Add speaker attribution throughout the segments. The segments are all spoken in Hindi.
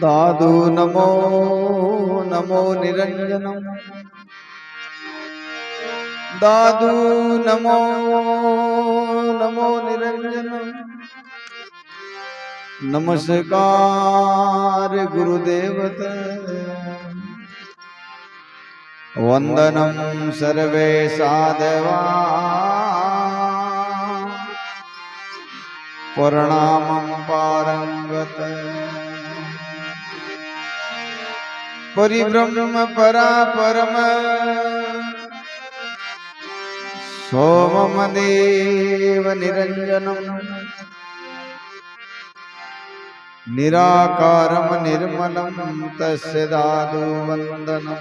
Speaker 1: दादू नमो नमो निरंजनम दादू नमो नमो निरंजनम नमस्कार गुरुदेवत वंदनम सर्वे साधवा प्रणामं पारंगत परिब्रह्म परापरम सोममदेव निरंजनम निराकारम निर्मलम तस्य दादु वंदनम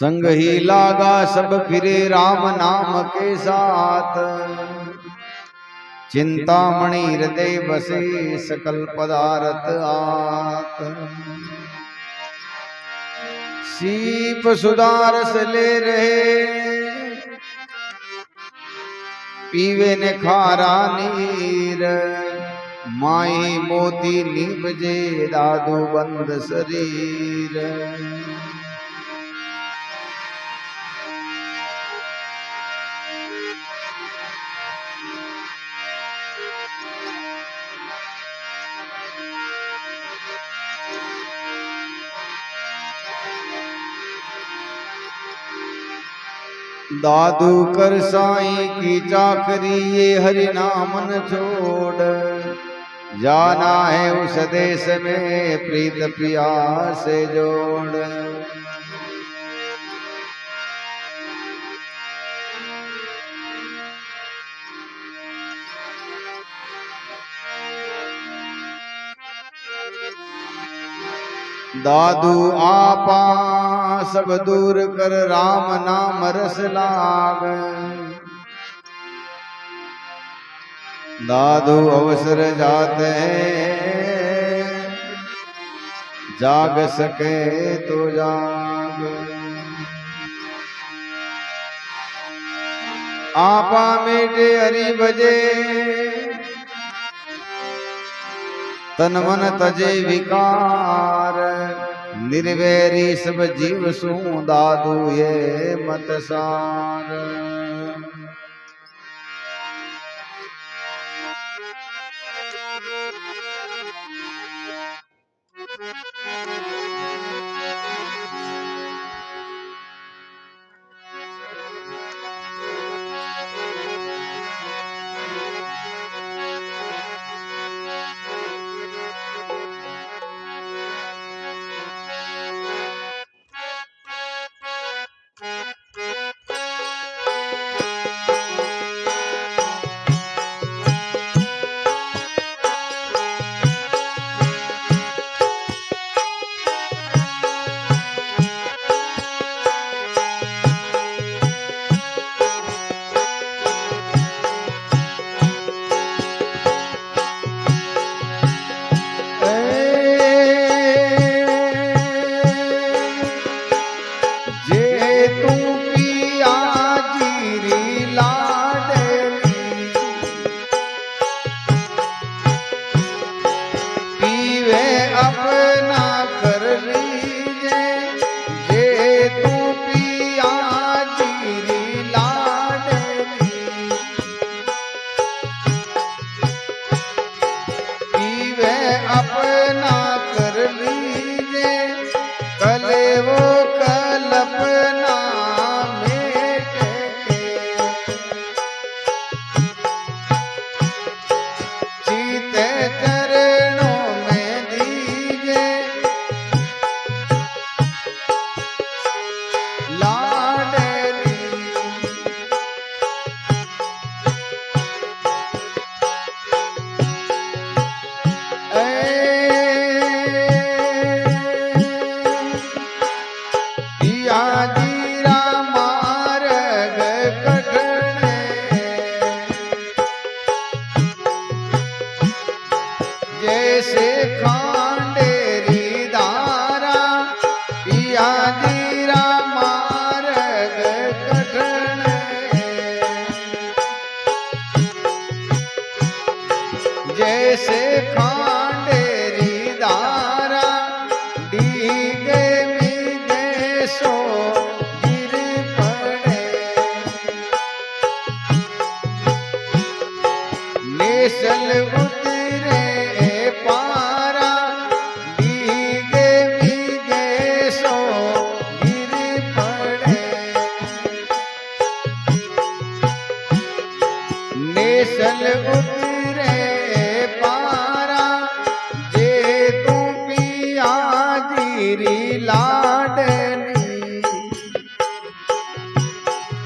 Speaker 1: संग ही लागा सब फिरे राम नाम के साथ चिंतामणि हृदय बसे सकल पदार्थ आत सीप सुदारस ले रहे पीवे ने खारा नीर माई मोती निपजे दादू बंद शरीर दादू कर साईं की चाकरी ये हरि नामन छोड़ जाना है उस देश में प्रीत प्रिया से जोड़ दादू आपा सब दूर कर राम नाम रस लाग दादू अवसर जाते हैं जाग सके तो जाग आपा मेटे हरि बजे तन मन तजे विकार निर्वैरी सब जीव सू दादू ये मत सार पिया जीरा मार्ग कठिन जैसे खांडेरी धारा डीगे मीगे सो गिर पड़े नेसल उतरे पारा डीगे मीगे सो गिर पड़े नेसल उतरे पारा जे तू पिया जीरी लाडली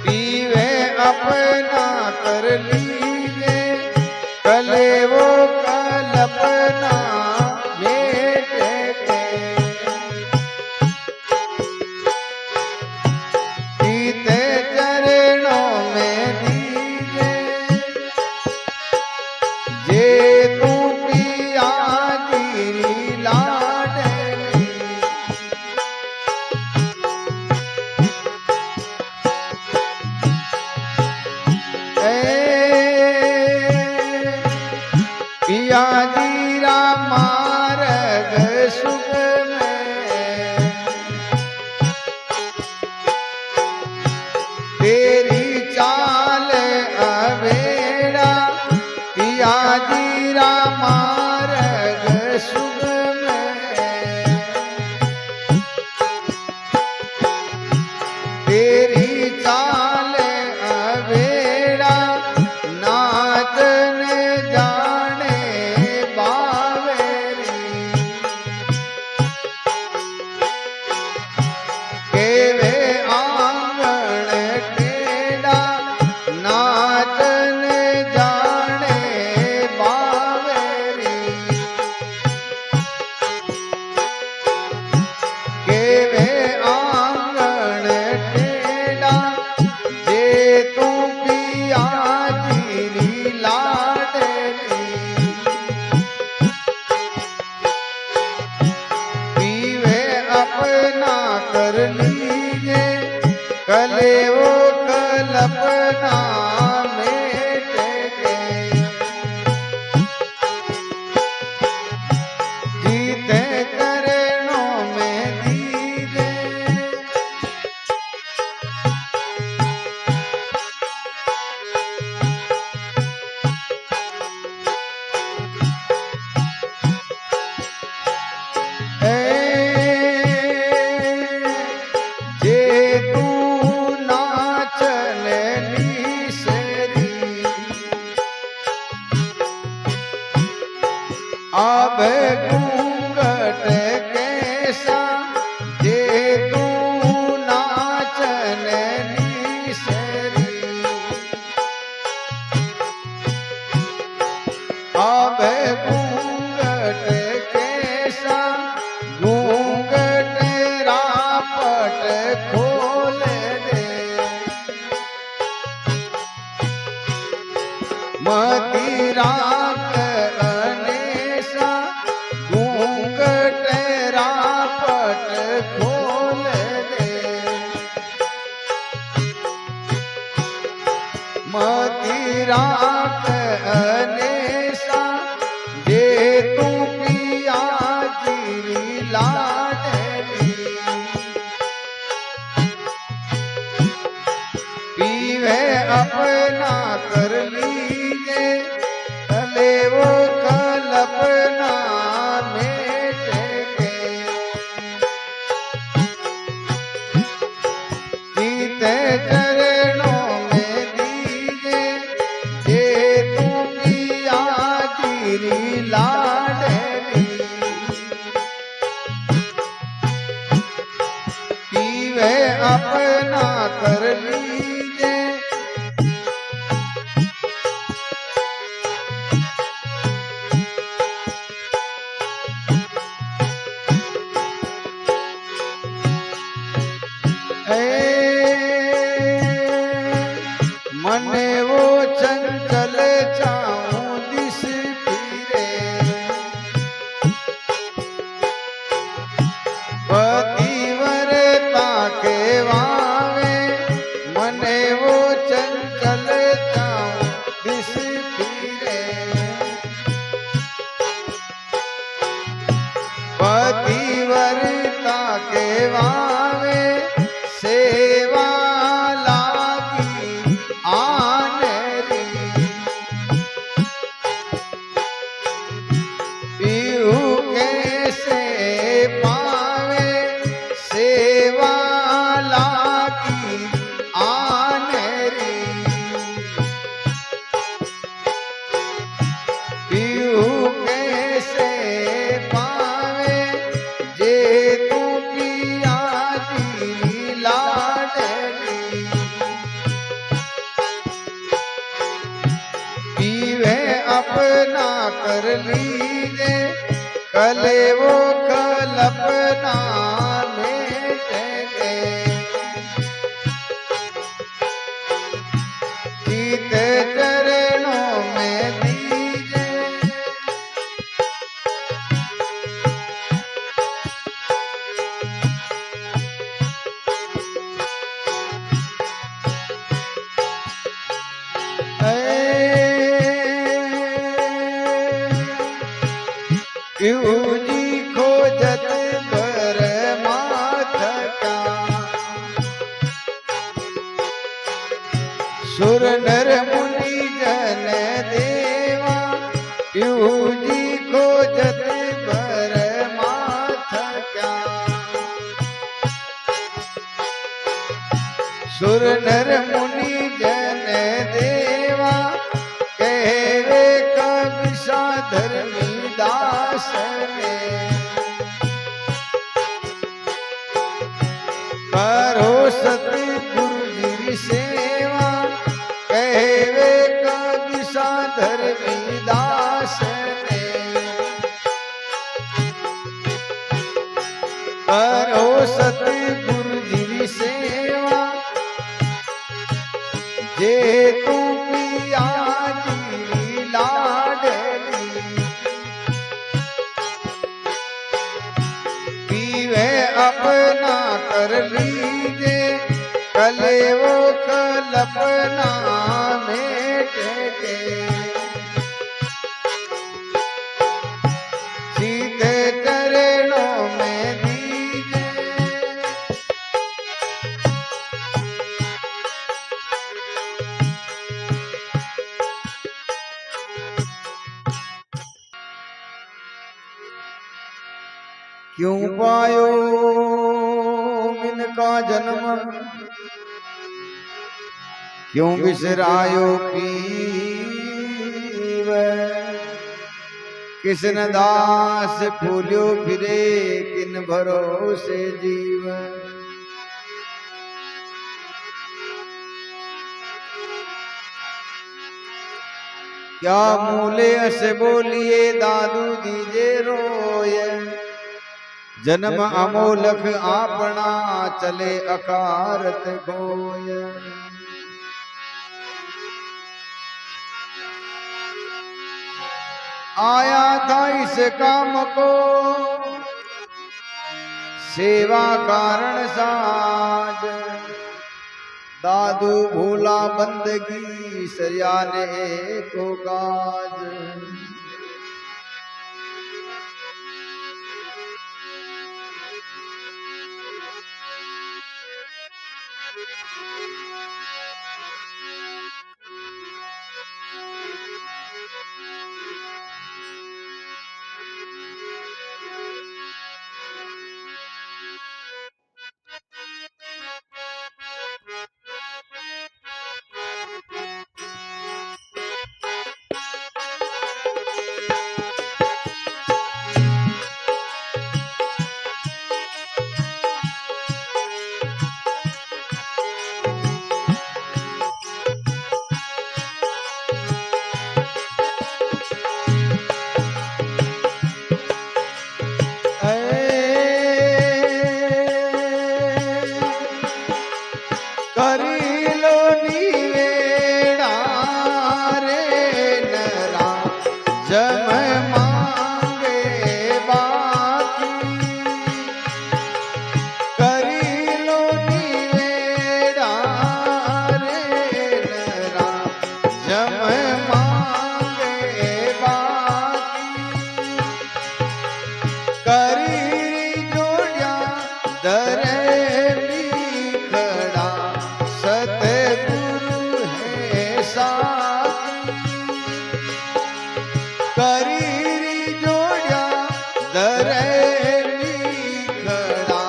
Speaker 1: पीवे अपना कर लीजे कले वो कल्पना मेट के सीते चरणों में दीजे जे तू पिया जीरी लाडली पिया जीरा मार्ग सुख में तेरी चाल अवेड़ा पिया जीरा मार्ग सुख में तेरी चाल अवेड़ा नाचन जाने बावेरी केवे आंगण टेढ़ा नाचन जाने बावेरी केवे आंगण टेढ़ा जे तू पिया जीरी लाडली पीवे अपना कर लीजे कले वो कल्पना मेट के जीते चरणों में दीजे जे तू नाचन लीसरी अब घूंघट कैसा जे तू नाचन लीसरी अब घूंघट कैसा घूंघट रापट खोल दे मती राख अनेसा घूंघट रापट खोल दे मती राख अनेसा जे तू पिया जीरी लाडली पीवे अपना कर लीजे कले वो कल्पना मेट के जीते चरणों में दीजे जे तू ता के वावे सेवा लागी आनरी पीहू कैसे पावे सेवा लागी आनरी पीहू कैसे पावे जे तू पिया दी लाडली पीवे अपना कर लीजे कले वो कल्पना मेट गए चित चरणों में दीजे क्यों जी खोजत पर माथ का सुर नर मुनि जन देवा क्यों जी खोजत पर माथ का सुर नर मुनि जन देवा कहवे कवि धर्मी दास ने करो सतगुरु जी सेवा कहवे कवि धर्मी दास ने करो सतगुरु जी सेवा जे तू पिया जी लाडली पीवे अपना कर लीजे कले वो कल्पना मेट के सीधे चरणों में दीजे क्यों पायो इनका जन्म क्यों बिसरायो पीव किसन दास फूल्यो फिरे किन भरोसे जीव क्या मूले अस बोलिए दादू दीजे रोय जन्म अमोलक आपना चले अकारत गोय आया था इस काम को सेवा कारण साज दादू भूला बंदगी सरियाने को काज दरे खड़ा सतगुरु है साथी करी जोड़िया दरे खड़ा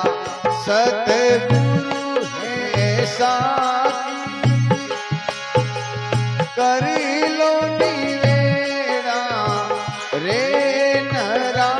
Speaker 1: सतगुरु है साथी करी लो निवेड़ा रे नरा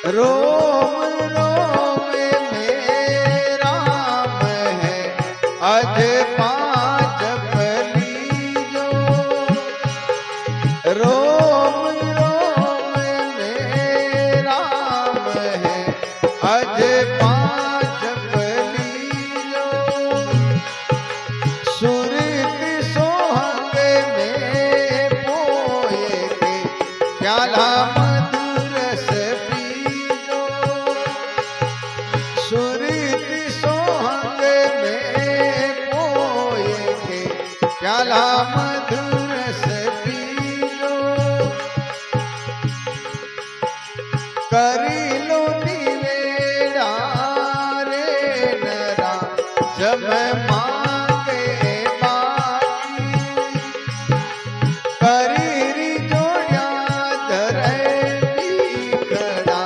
Speaker 1: रोम रोम में राम है अज पाँच पलीजो रोम रोम में राम है अज पाँच पलीजो सुरत सोहंग में पोए के प्याला प्याला मधुर से पीलो करी लो निवेड़ा रे नरा जब मांगे बाकी करी जोड़िया धरे खड़ा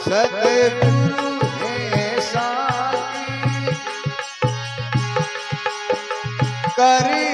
Speaker 1: सतगुरु है साथी करी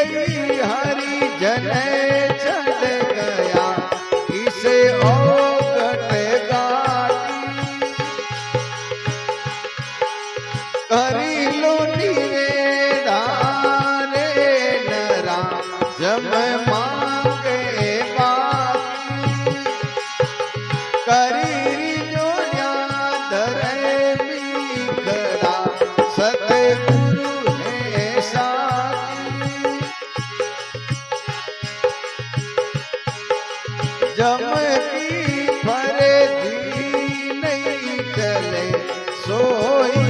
Speaker 1: गई हरि जन चल गया इसे औगट गाटी करी लो निवेदा रे नरा जम मांगे बाकी करी जोड़िया धरे खड़ा सतगुरु है साथी जमती फर्जी नहीं चले सोई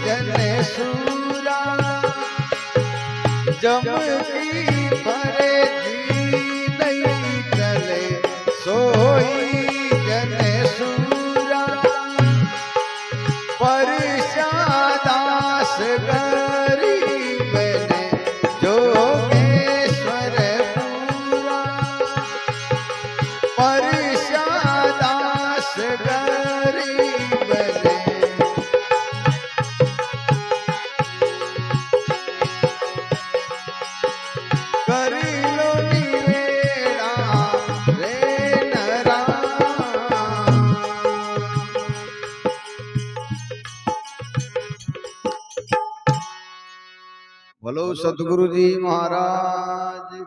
Speaker 1: जन सूरा जमती फर्जी बोलो सतगुरु जी महाराज।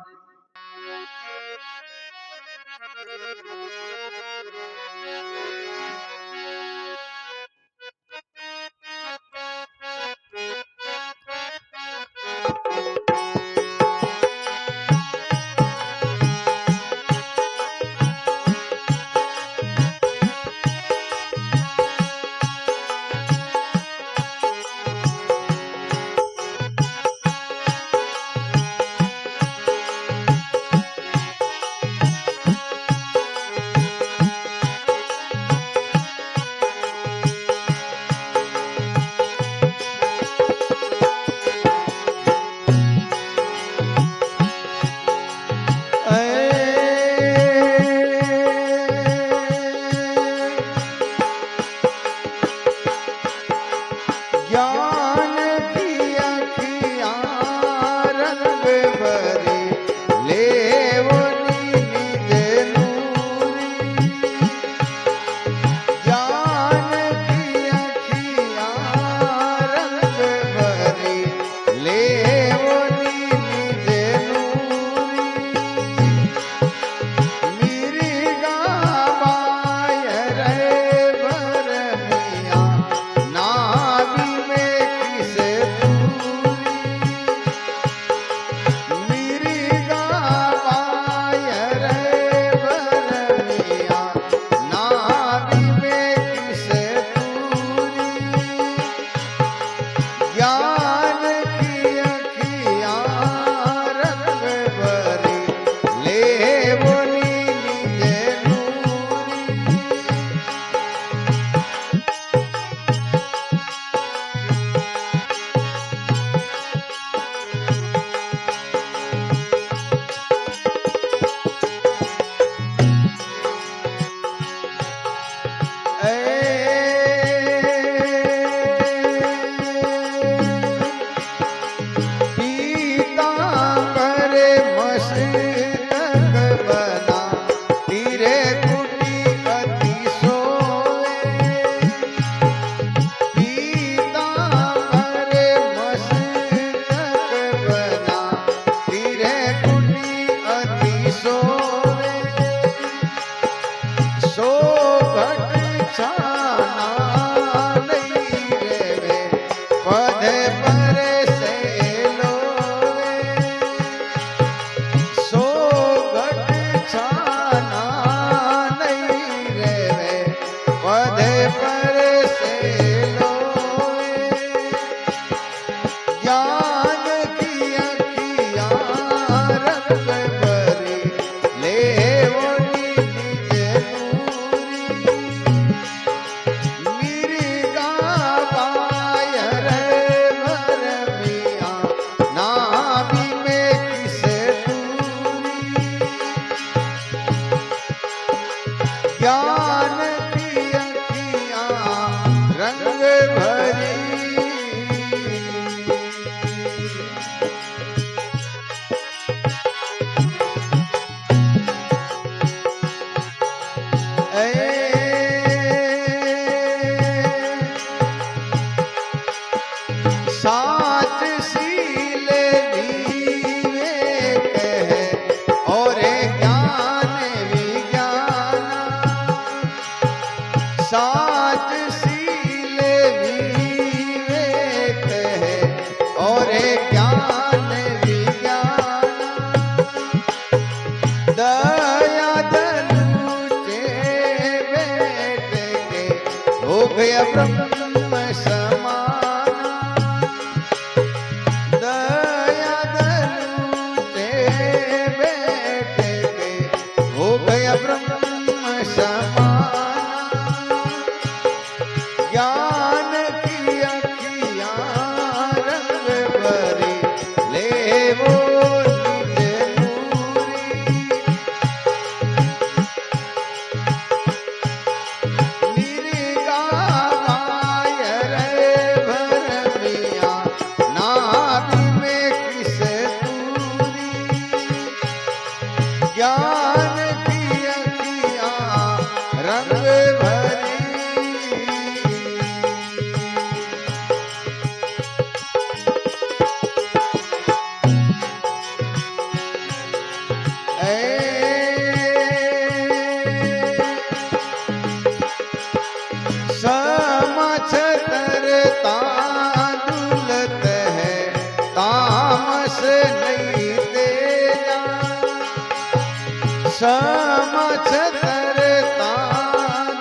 Speaker 1: समछ तरता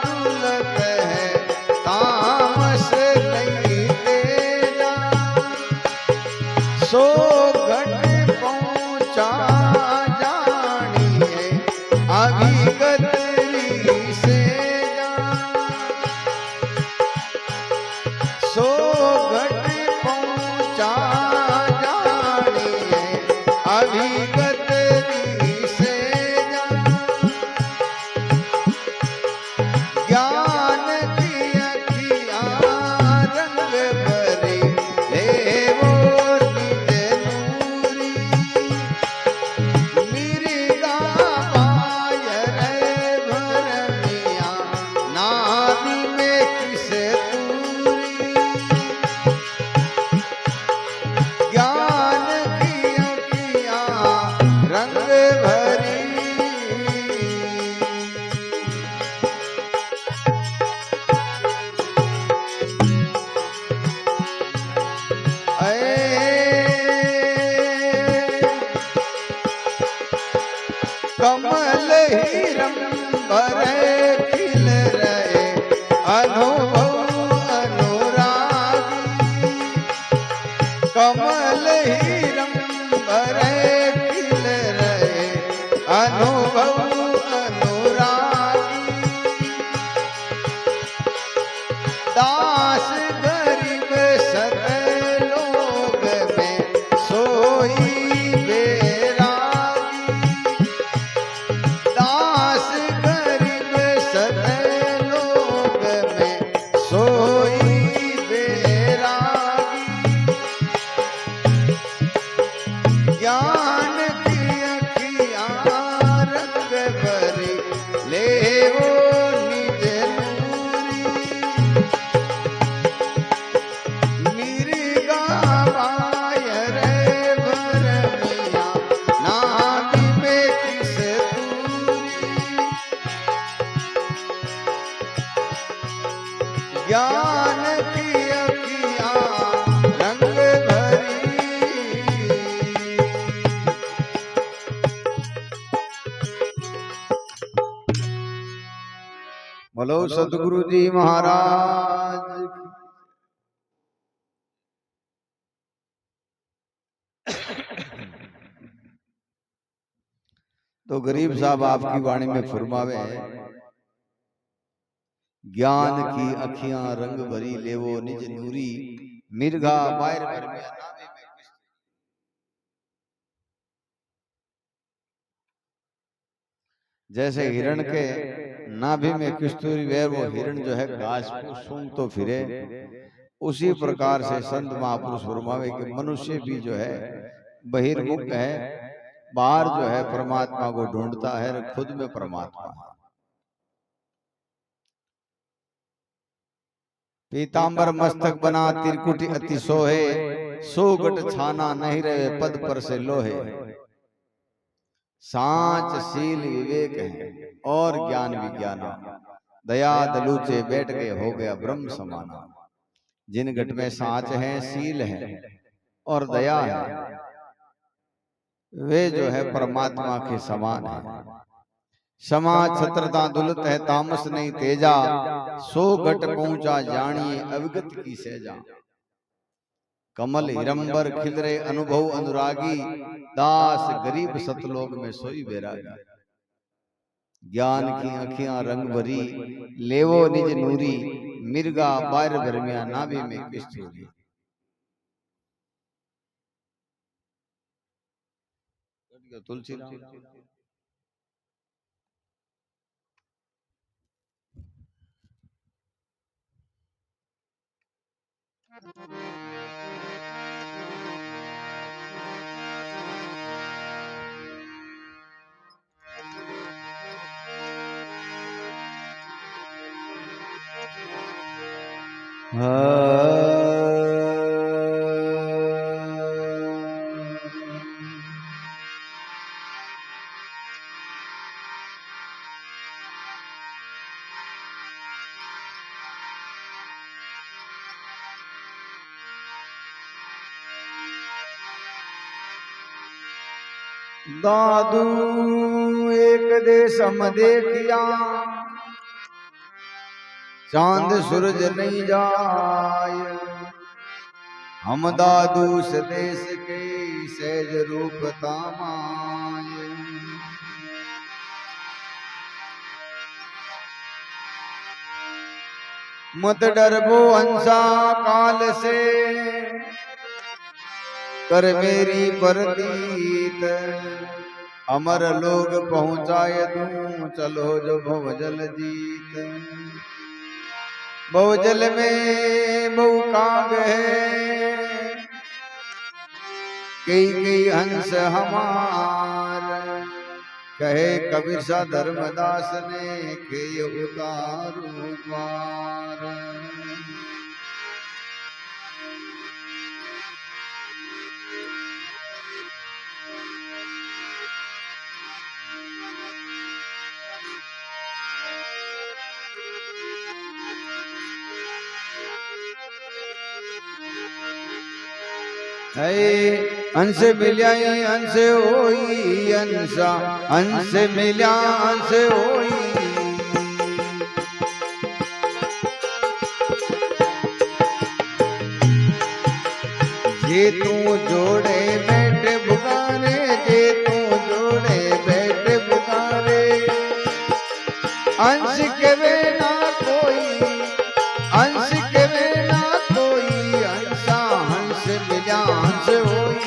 Speaker 1: दुलत है तामस नहीं तेजा सो घट पहुंचा जानिए अभिगत से जा सो घट पहुंचा जानिए अभिगत कमल हिरंबर खिल रहे अनुभव अनुरागी कमल हिरंबर खिल रहे अनुभव अनुरागी दास गरीब सत लोग में सोई ज्ञान की अखियाँ रंग भरी बोलो सतगुरु जी महाराज। तो गरीब साहब आपकी वाणी में फरमावे ज्ञान की अखियां रंग भरी लेवो निज नूरी मिर्गा बाहर भर में नावे में जैसे हिरण के नाभि में कस्तूरी वे वो हिरण जो है घास को सूंघ तो फिरे उसी प्रकार से संत महापुरुष फरमावे कि मनुष्य भी जो है बहिर्मुख है बाहर जो है परमात्मा को ढूंढता है खुद में परमात्मा है। पीतांबर मस्तक बना तिरकुटी अति सोहे सो गट छाना नहीं रहे पद पर से लोहे सांच शील विवेक है और ज्ञान विज्ञाना दया दलूचे बैठ गए हो गया ब्रह्म समाना। जिन घट में सांच है शील है और दया है वे जो है परमात्मा के समान है। क्षमा छत्रता दुलत है तामस नहीं तेजा सो घट पहुंचा जानिए अवगत की सहजा। कमल हिरंबर खिलरे अनुभव अनुरागी दास गरीब सतलोक में सोई बैरागी। ज्ञान की अखियां रंग भरी लेवो निज नूरी मिर्गा बार भरमिया नाभि में कस्तूरी। तुलसी दादू एक देशम देखिया, चांद सूरज नहीं जाय। हम दादू से देश के सहज रूप तामाय। मत डरबो हंसा काल से, कर मेरी प्रतीत। अमर लोग पहुंचाए दूं, चलो जो भवजल जीत। बहुजल में बहु काग है, कई हंस हमार। कहे कबीर सा धर्मदास ने, के उतारू पार। अंश मिल्या अंश होई अंसा, अंश मिल्या अंश होई। जे तू जोड़े बैठ बुकारे, जे तू जोड़े बैठ बुकारे। अंश के बिना कोई, अंश के बिना कोई। अंसा हंस मिल्या हंस होई।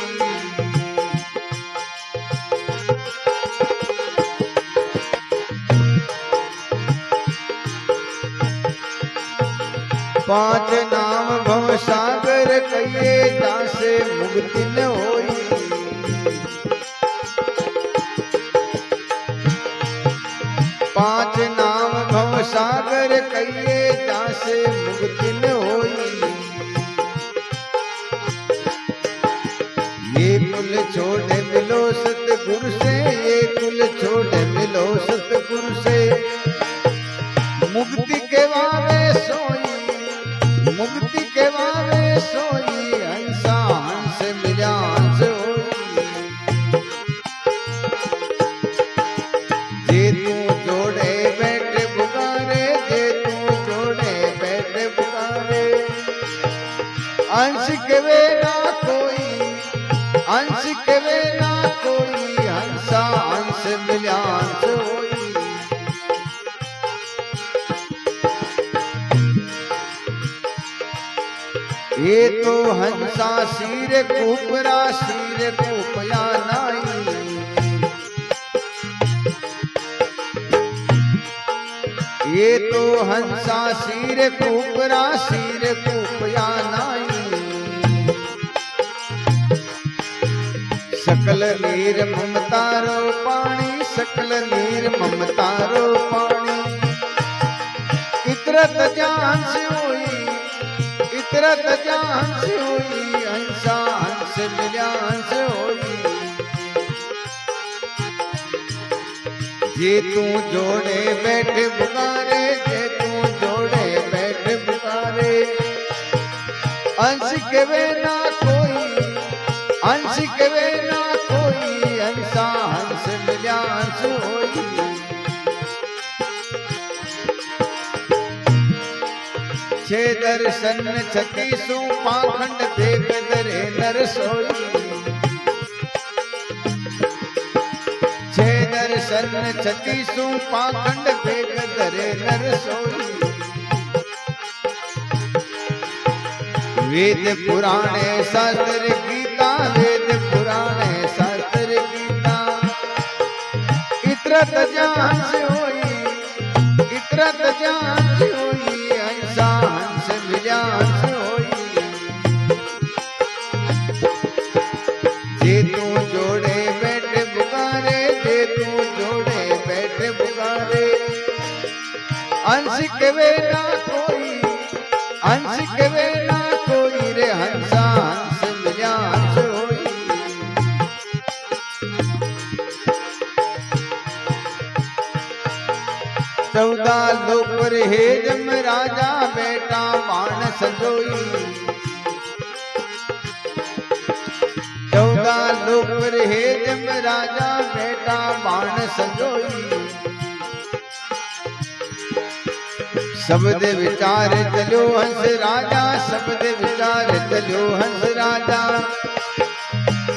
Speaker 1: पांच नाम भव सागर कहिए, जासे मुक्ति न होई। पांच नाम भव सागर कहिए, जासे मुक्ति न होई। ये कुल छोड़ मिलो सतगुरु से, ये कुल छोड़ मिलो सतगुरु से। मुक्ति के वावे सोई, मुक्ति के वावे सोई। हंसा हंस मिल्या हंस होई। जे तू जोड़े बैठ पुकारे, जे तू जोड़े बैठ पुकारे। अंश के बिना कोई, अंश के बिना कोई। हंसा हंस मिल्या हंस होई। ये तो हंसा सिर कुपरा, सिर कुपया नाई। ये तो हंसा सिर कुपरा, सिर कुपया नाई। सकल नीर ममतारो पानी, सकल नीर ममतारो पानी। इतरत जान से होई, इतरत जान से होई। हंसा हंस मिल्या हंस होई। जे तू जोड़े बैठ पुकारे, जे तू जोड़े बैठ पुकारे। अंश के बिना कोई, अंश के बिना कोई। हंसा हंस मिल्या हंस होई। छे दर्शन छत्तीसों पाखंड, देख दरे नर सोई। छे दर्शन छत्तीसों पाखंड, देख दरे नर सोई। वेद पुराणे शास्त्र गीता, वेद पुराणे शास्त्र गीता। इतरत जान से होई, इतरत जान से होई। हंसा हंस मिल्या हंस होई। जे तू जोड़े बैठ पुकारे, जे तू जोड़े बैठ पुकारे। अंश के बिना कोई, अंश के बिना कोई रे। हंसा हंस मिल्या हंस होई। चौदह लोक पर हे जम राजा, बेटा बाण संजोई। चौदह लोक पर हे जम राजा बेटा बाण संजोई शब्द विचार चलो हंस राजा शब्द विचार चलो हंस राजा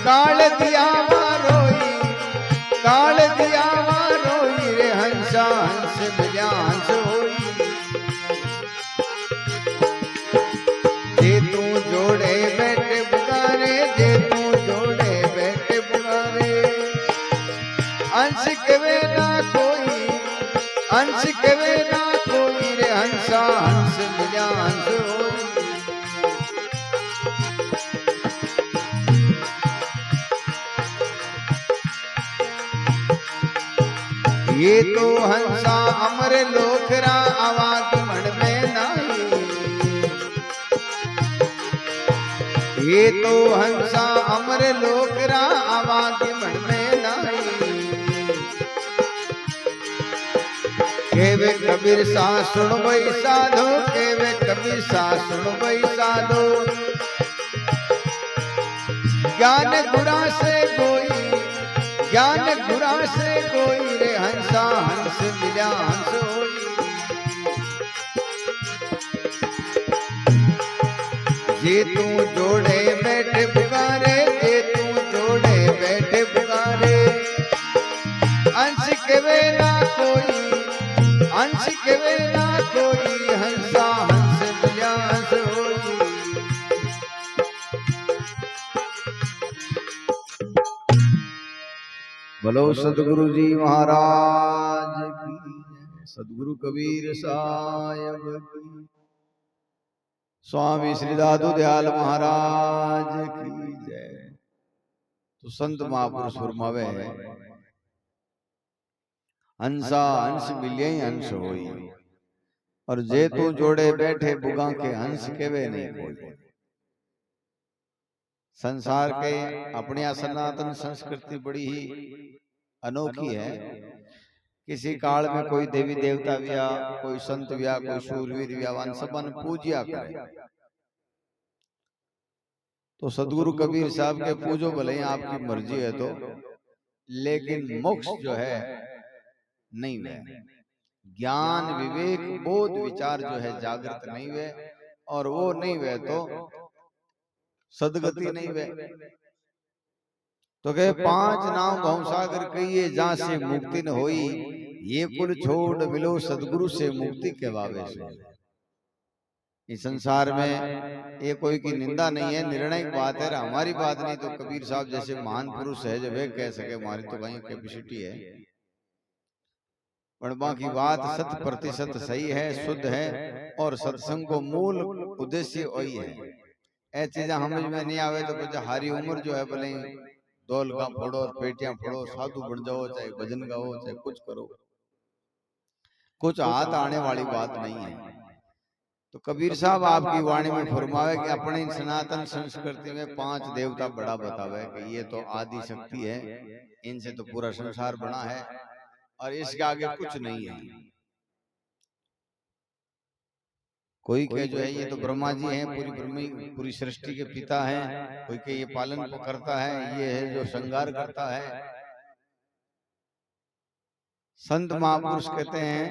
Speaker 1: काल दिया रोई रे हंसा हंस मिल्या हंस होई जे तू जोड़े बैठे पुकारे जे तू जोड़े बैठे पुकारे अंश कवे ना कोई रे हंसा हंस मिल्या हंस होई ये तो हंसा अमर लोकरा आवाज मन में नाही ये तो हंसा अमर लोकरा आवाज मन में नाही केवे कबीर सा सुन भई साधो केवे कबीर सा सुन भई साधो ज्ञान गुरा से कोई रे हंसा हंस मिल्या हंस होई जे तू जोड़े बैठे पुकारे जे तू जोड़े बैठे पुकारे अंश केवे ना कोई हंसा हंस मिल्या हंस होई बोलो सतगुरु जी महाराज की सतगुरु कबीर साहिब की स्वामी श्री दादू दयाल महाराज की जय। तो संत महापुरुष फरमावे हंसा हंस मिलिए हंस होई और जे तू जोड़े बैठे बुगा के हंस केवे नहीं कोई। संसार के अपनी सनातन संस्कृति बड़ी ही अनोखी है। किसी काल में कोई देवी देवता व्या कोई संत व्या कोई शूरवीर व्या वन सबन पूजिया करे। तो सदगुरु कबीर साहब के पूजो भले आपकी मर्जी है तो, लेकिन मोक्ष जो है नहीं हुए। ज्ञान विवेक बोध विचार जो है जागृत नहीं हुए और वो नहीं हुए तो सदगति नहीं वे। तो कहे पांच नाम भवसागर कहिए जहां से मुक्ति न होई ये कुल छोड़ मिलो सदगुरु से मुक्ति के वावे से। इस संसार में ये कोई की निंदा नहीं है, निर्णय की बात है, हमारी बात नहीं। तो कबीर साहब जैसे महान पुरुष है जब वे कह सके हमारी तो कहीं कैपेसिटी है, पर बाकी बात 100% सही है, शुद्ध है और सत्संग को मूल उद्देश्य वही है। ऐसी चीजें समझ में नहीं आवे तो कुछ हारी उम्र जो है भले दौल का फोड़ो और पेटियां फोड़ो, साधु बन जाओ, चाहे भजन गाओ, चाहे कुछ करो, कुछ हाथ आने वाली बात नहीं है। तो कबीर साहब आपकी वाणी में फरमावे कि अपनी सनातन संस्कृति में 5 देवता बड़ा बतावे कि ये तो आदि शक्ति है, इनसे तो पूरा संसार बना है और इसके आगे कुछ नहीं है। कोई के जो है ये तो ब्रह्मा जी हैं, पूरी सृष्टि के पिता हैं, कोई के ये पालन करता है, ये है जो श्रृंगार करता है। संत महापुरुष कहते हैं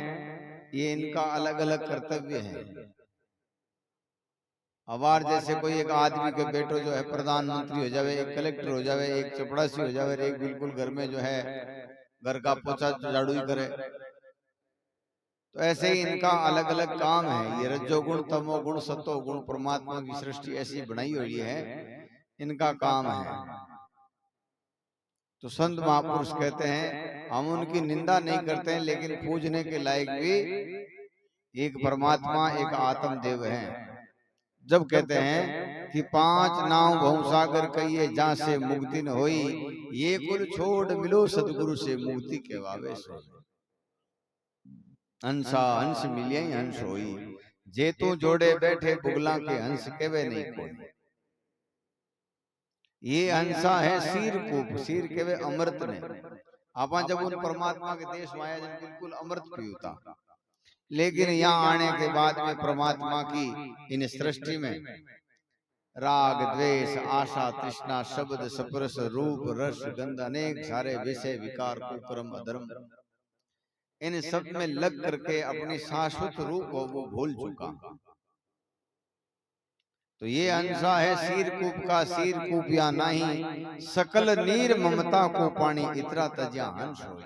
Speaker 1: ये इनका अलग अलग कर्तव्य है। अवार जैसे कोई एक आदमी के बेटो जो है प्रधानमंत्री हो जावे, एक कलेक्टर हो जावे, एक चपड़ासी हो जावे, एक बिल्कुल घर में जो है घर का पोछा झाड़ू ही करे, तो ऐसे ही इनका अलग अलग काम है। ये रजोगुण तमोगुण सतोगुण परमात्मा की सृष्टि ऐसी बनाई हुई है, इनका काम है। तो संत महापुरुष कहते हैं हम उनकी निंदा नहीं करते हैं, लेकिन पूजने के लायक भी एक परमात्मा एक आत्मदेव है। जब कहते हैं कि 5 नाव भवसागर कहिए जहां से मुक्ति न होई ये कुल छोड़ मिलो सतगुरु से मुक्ति के वावे सो। हंसा हंस मिलिए हंस होई जे तू जोड़े बैठे बुगला के हंस केवे नहीं कोई। ये हंसा है सिर कूप, सिर केवे अमृत ने। आप जब उन परमात्मा के देश में आया जब बिल्कुल अमृत पीता, लेकिन यहाँ आने के बाद में परमात्मा की इन सृष्टि में राग द्वेष आशा तृष्णा शब्द स्पर्श रूप रस गंध अनेक सारे विषय विकार कुकर्म अधर्म, इन सब में लग करके अपनी शाश्वत रूप को वो भूल चुका। तो ये अंसा है शीर कूप का, शीर कूप या नहीं, सकल नीर ममता को पानी इतरा तज्या हंस होई।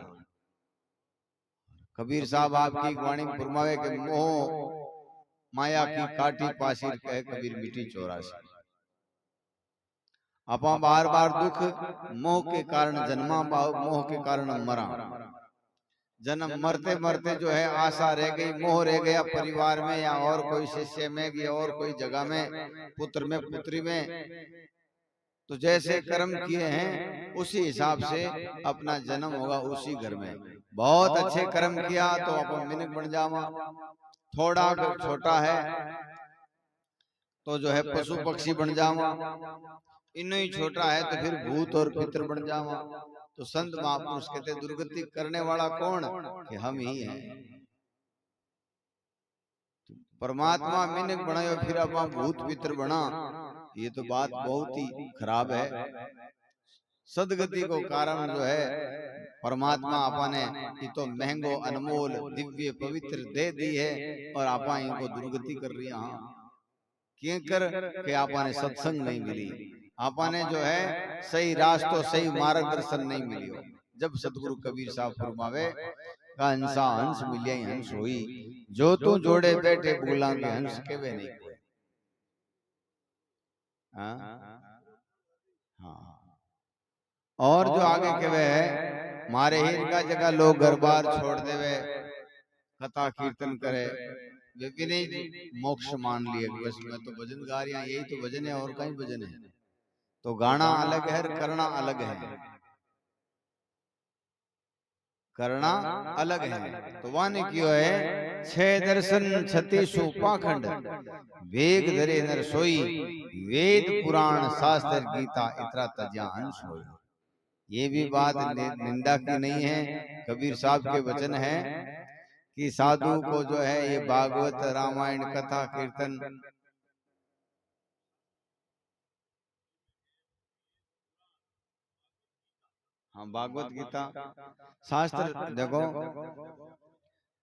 Speaker 1: कबीर साहब आपकी वाणी में फरमावे के मोह माया की काटी पासीर कह कबीर मिट्टी 84। आपा बार बार दुख मोह के कारण जन्मा, मोह के कारण मरा। जन्म मरते मरते जो है आशा रह गई, मोह रह गया परिवार में या और कोई शिष्य में या और कोई जगह में, पुत्र में पुत्री में। तो जैसे कर्म किए हैं उसी हिसाब से अपना जन्म होगा उसी घर में। बहुत अच्छे कर्म किया तो अपन मिनक बन जावा, थोड़ा अगर छोटा है तो जो है पशु पक्षी बन जावा, इन्हीं ही छोटा है तो फिर भूत और पितर बन जावा। तो संत महापुरुष कहते दुर्गति करने वाला कौन, कि हम ही हैं। परमात्मा मिनक बनायो फिर अपना भूत पितर बना, ये तो बात बहुत ही खराब है। सदगति को कारण जो है परमात्मा अपने ये तो महंगो अनमोल दिव्य पवित्र दे दी है, और आपा इनको दुर्गति कर रही हैं क्यों कर के आपने सत्संग नहीं मिली, आपने जो है सही रास्तों सही मार्गदर्शन नहीं मिली हो। जब सतगुरु कबीर साहब फरमावे का हंसा हंस मिलिया हंस होई, जो तू जोड़े बैठे बोला के हंस के वे नहीं कोई। हाँ और जो आगे के वे है मारे हीर का जगह लोग घर बार छोड़ देवे, कथा कीर्तन करे, वे भी नहीं मोक्ष मान लिए बस मैं तो भजन गा रही, यही तो भजन है और कहीं भजन है। तो गाना अलग है, करना अलग है, करना अलग है। तो वाने क्यों है छह दर्शन छत्तीसु पाखंड, वेग धरे नर सोई, वेद पुराण शास्त्र गीता इतरा तज्या हंस होई। ये भी बात निंदा की नहीं है, कबीर साहब के वचन है कि साधु को जो है ये भागवत रामायण कथा कीर्तन, हाँ भागवत गीता शास्त्र देखो,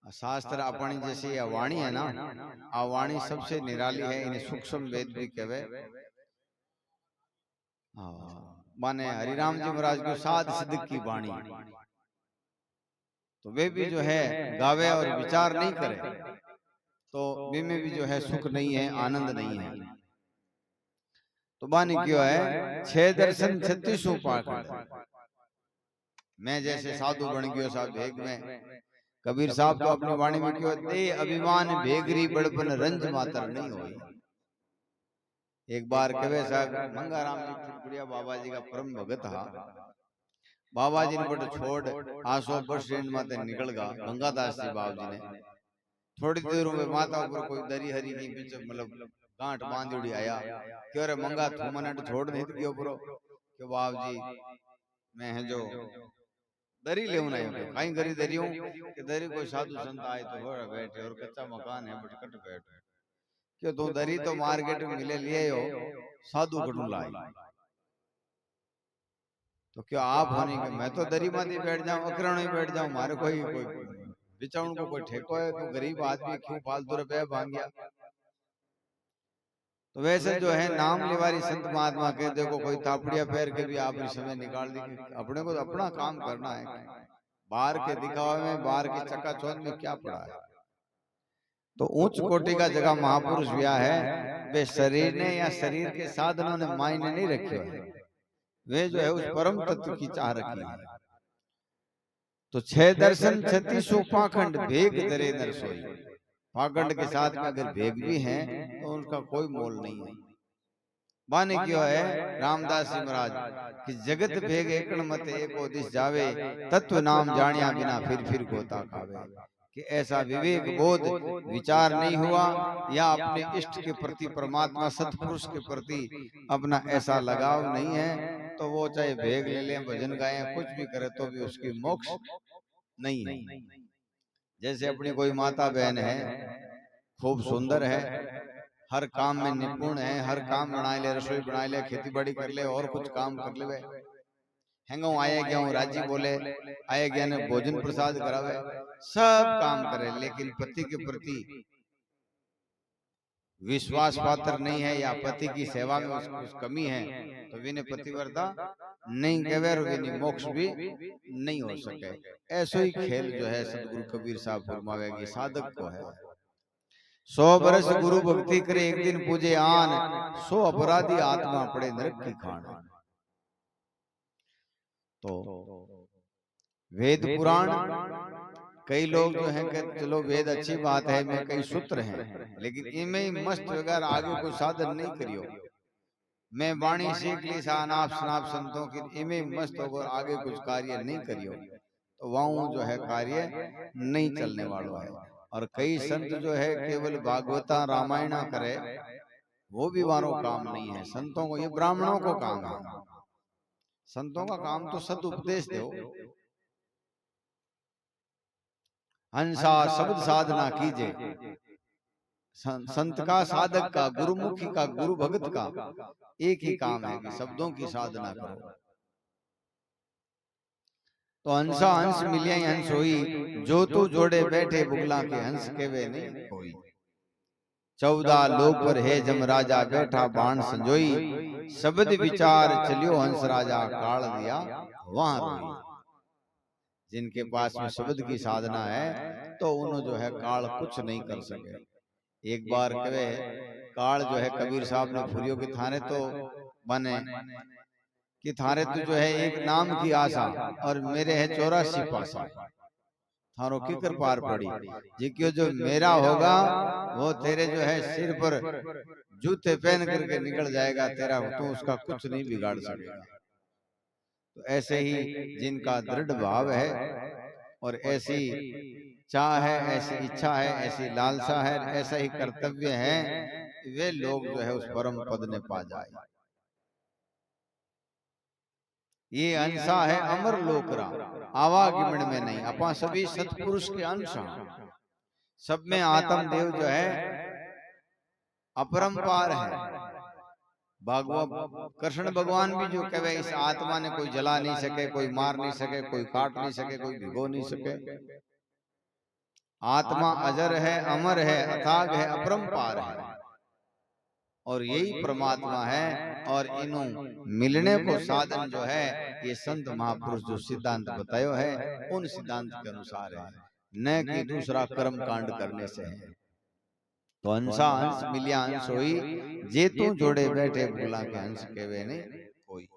Speaker 1: शास्त्र अपनी जैसी वाणी है ना, आ वाणी सबसे निराली है, इन्हें सूक्ष्म वेद भी कहवे। माने हरिराम जी महाराज की साध सिद्ध की वाणी, तो वे भी जो है गावे और विचार नहीं करे तो वे में भी जो है सुख नहीं है, आनंद नहीं है। तो बानी क्यों है छह दर्शन छत्तीसों पाखंड, मैं जैसे साधु बन गयो साहब भेग में। कबीर साहब तो अपनी वाणी में क्यों दे अभिमान भेगरी बड़पन रंज मातर नहीं होई। एक बार कबे साहब मंगाराम जी खिड़कुड़िया बाबा जी का परम भगत था, बाबा जी ने बड़े छोड़ आसो बस स्टैंड माते निकल गा, गंगादास जी बाबा जी ने थोड़ी देर में माता ऊपर कोई दरी हरी की बीच मतलब गांठ बांधोड़ी आया, क्यों रे मंगा तू मने छोड़ नहीं तो क्यों ब्रो, कि बाबा जी मैं है जो दरी ले नहीं कहीं गरी दरी हूँ कि दरी कोई साधु संत आए तो हो बैठे और कच्चा मकान है बटकट बैठे, क्यों तू दरी तो मार्केट में मिले लिए हो साधु कटू लाई, तो क्या आप होने के मैं तो दरी माती बैठ जाऊं अकरण ही बैठ जाऊं, मारे कोई बिचाउन को कोई ठेको है, तो गरीब आदमी क्यों फालतू रुपया भांग गया। तो वैसे जो है नाम लेवारी संत महात्मा के देखो कोई तापड़िया पैर के भी आप समय निकाल दी, अपने को अपना काम करना है, बाहर के दिखावे में बाहर की चकाचौंध में क्या पड़ा है। तो उच्च कोटि का जगह महापुरुष व्या है, वे शरीर ने या शरीर के साधनों ने मायने नहीं रखे है, वे जो है उस परम तत्व की चाह रखी है। तो छह दर्शन छत्तीसों पाखंड भेग धरे नर सोई, पाखंड के साथ में अगर भेग भी हैं तो उनका कोई मोल नहीं है। माने क्यों है रामदास जी महाराज कि जगत भेग एकण मत एको दिश जावे, तत्व नाम जानिया बिना फिर गोता खावे, कि ऐसा विवेक बोध विचार नहीं हुआ या अपने इष्ट के प्रति परमात्मा सतपुरुष के प्रति अपना ऐसा लगाव नहीं है, तो वो चाहे भेग ले लें भजन गाएं कुछ भी करे तो भी उसकी मोक्ष नहीं है। जैसे अपनी कोई माता बहन है खूब सुंदर है, हर काम में निपुण है, हर काम बना ले, रसोई बना ले, खेती बाड़ी कर ले और कुछ काम कर ले, हैंगो आए गया हूँ राजी बोले, आए गया ने भोजन प्रसाद करावे, सब काम करे, लेकिन पति के प्रति विश्वास पात्र नहीं है या पति की सेवा में कुछ कमी है, तो विने पतिव्रता नहीं कहवे और विने मोक्ष भी नहीं हो सके। ऐसा ही खेल जो है सदगुरु कबीर साहब फरमावेगी साधक को है। 100 बरस गुरु भक्ति करे, एक दिन पूजे आन, 100 अपराधी आत्मा पड़े नरक की खान। तो वेद पुराण, कई लोग जो है कहते चलो वेद अच्छी बात है, में कई सूत्र हैं, लेकिन इनमें ही मस्त वगैरह आगे कोई साधन नहीं करियो, मैं वाणी सीख ली सानाप शनाप संतों की, इनमें मस्त होकर आगे कुछ कार्य नहीं करियो, तो वहाँ जो है कार्य नहीं चलने वाला है। और कई संत जो है केवल भागवता रामायणा करे, वो भी वारों काम नहीं है। संतों को, ये ब्राह्मणों को काम है, संतों का काम तो सद उपदेश दो, हंसा शब्द साधना कीजिए। संत का, साधक का, गुरुमुखी का, गुरु भगत का एक ही काम है कि शब्दों की साधना करो। तो हंसा हंस मिलिया हंस होई, जो तू जोड़े बैठे बुगला के हंस केवे नहीं कोई। 14 लोक पर है जम राजा बैठा बाण संजोई, शब्द विचार चलियो हंस राजा काल दिया वहां रोई। जिनके पास में शब्द की साधना है तो उन्होंने जो है काल कुछ नहीं कर सके। एक बार कहे काल जो है कबीर साहब ने फुरियो के थाने तो बने कि थारे तो जो है एक नाम की आशा और मेरे है 84 पासा, थारों की कर पार पड़ी जी, क्यों जो मेरा होगा वो तेरे जो है सिर पर जूते पहन करके निकल जाएगा, तेरा तो उसका कुछ नहीं बिगाड़ सकेगा। तो ऐसे ही जिनका दृढ़ भाव है और ऐसी चाह है, ऐसी इच्छा है, ऐसी लालसा है, ऐसा ही कर्तव्य है, वे लोग जो है उस परम पद ने पा जाए। ये अंशा है अमर लोकरा, आवागमन में नहीं, अपा सभी सतपुरुष के अंश, सब में आत्म देव जो है अपरंपार है। कृष्ण भगवान भी जो कहे इस आत्मा ने कोई जला नहीं सके, कोई मार नहीं सके, कोई काट नहीं सके, कोई भिगो नहीं सके। आत्मा अजर है, अमर है, अथाग है, अपरंपार है और यही परमात्मा है। और इन्हों मिलने को साधन जो है ये संत महापुरुष जो सिद्धांत बतायो है उन सिद्धांत के अनुसार है, न कि दूसरा कर्म कांड करने से है। तो हंसा हंस मिलिया हंस होई, जे तू जोड़े बैठे भूला के हंस केवे नहीं कोई।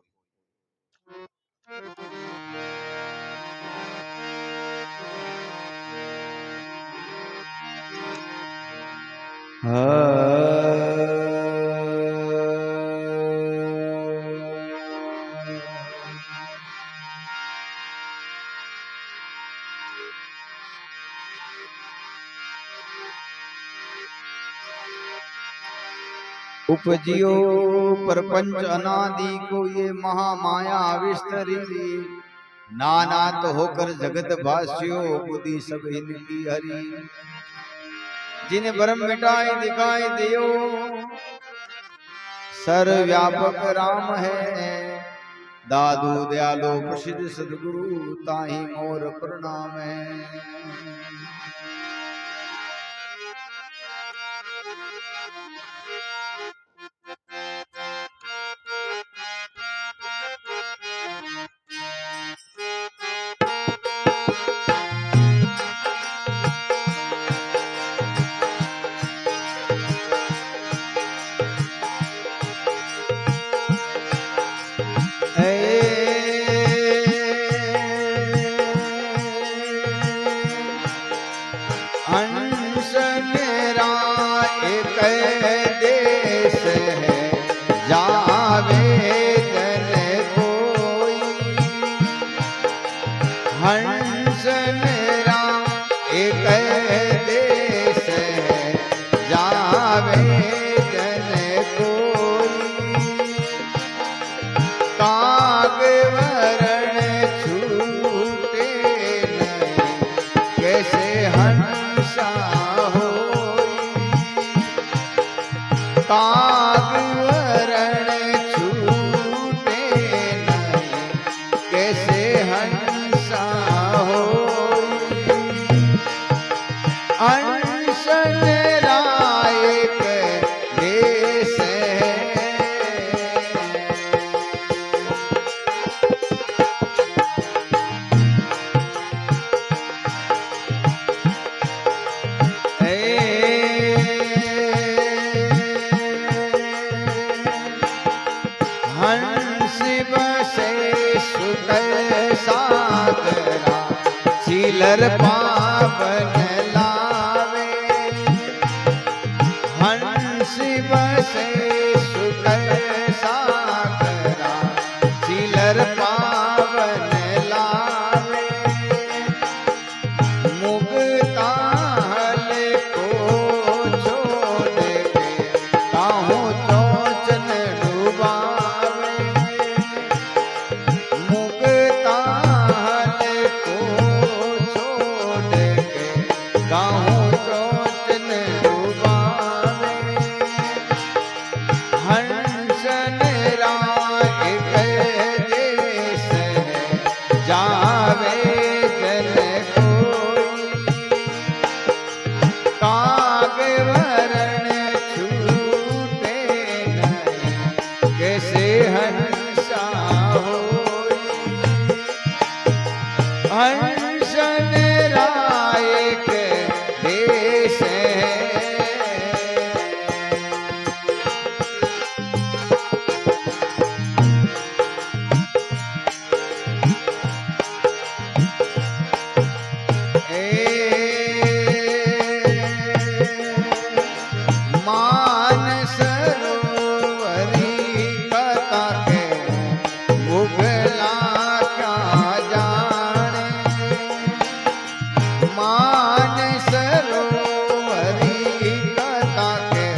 Speaker 1: उपजियो प्रपंच अनादि को ये महामाया विस्तरी, नानात होकर जगत भास्यो बुद्धि सब इनकी हरी। जिन ब्रह्म मिटाए दिखाई दियो, सर्वव्यापक राम है। दादू दयालो प्रसिद्ध सदगुरु ताहि मोर प्रणाम है। हंस मेरा एक देश है, जावे जन कोई। हंस मेरा एक देश है, जावे जन कोई। काग वरण छूटे नहीं, कैसे हंसा होई। सीलर पावन लावे हंस बसे सुकर सागरा सीलर पावन लावे मुक्ता हल को छोड़ के काहू चोचन डुबावे मुक्ता हल को छोड़ के काहू चोचन डुबावे हंसन राय के देश जावे जन कोई काग वरण छूटे नहीं कैसे हंसा होई हंसन राय के देश मान सरोवरी कथा के मुगला क्या जाने मान सरोवरी कथा के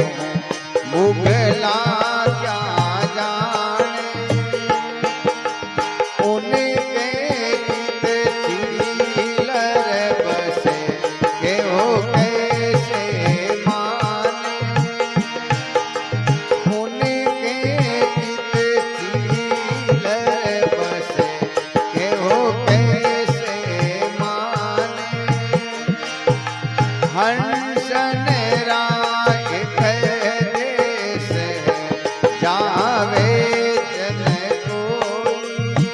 Speaker 1: मुगला क्या जाने उनके चित सीलर बसे के हो कैसे माने उनके चित सीलर बसे के हो कैसे माने हंसन राय के देश जावे जन कोई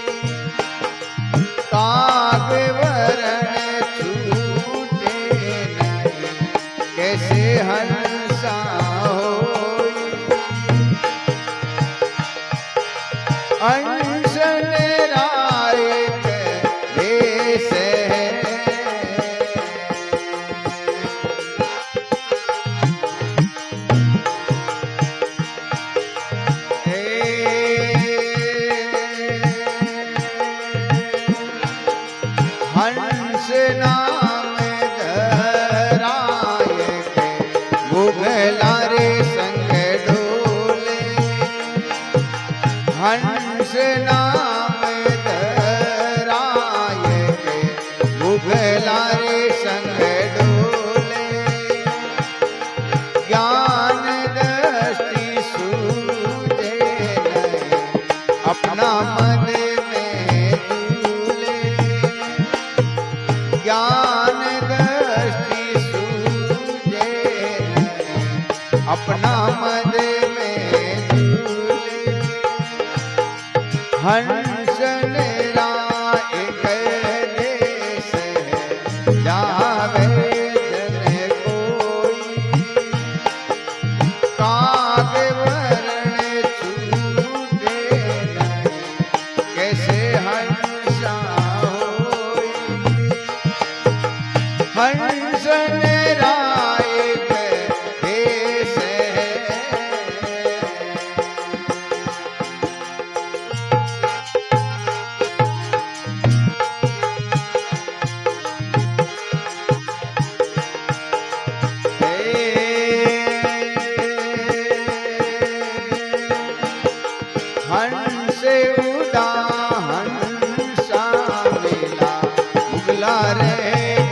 Speaker 1: काग वरण छूटे नहीं कैसे हंसा होई हंसन राय के देश हंस नाम धराय के मुगला रे संग डोले हंस नाम धराय के मुगला रे संग डोले ज्ञान दृष्टि सूझे नहीं अपना मन में झूले ज्ञान दृष्टि सूझे नहीं अपना मद में झूले हंसन राय के देश जावे जन कोई काग वरण छूटे नहीं कैसे हंसा होई हंसन राय के देश हंस उड़ा हंसा मिला मुगला रे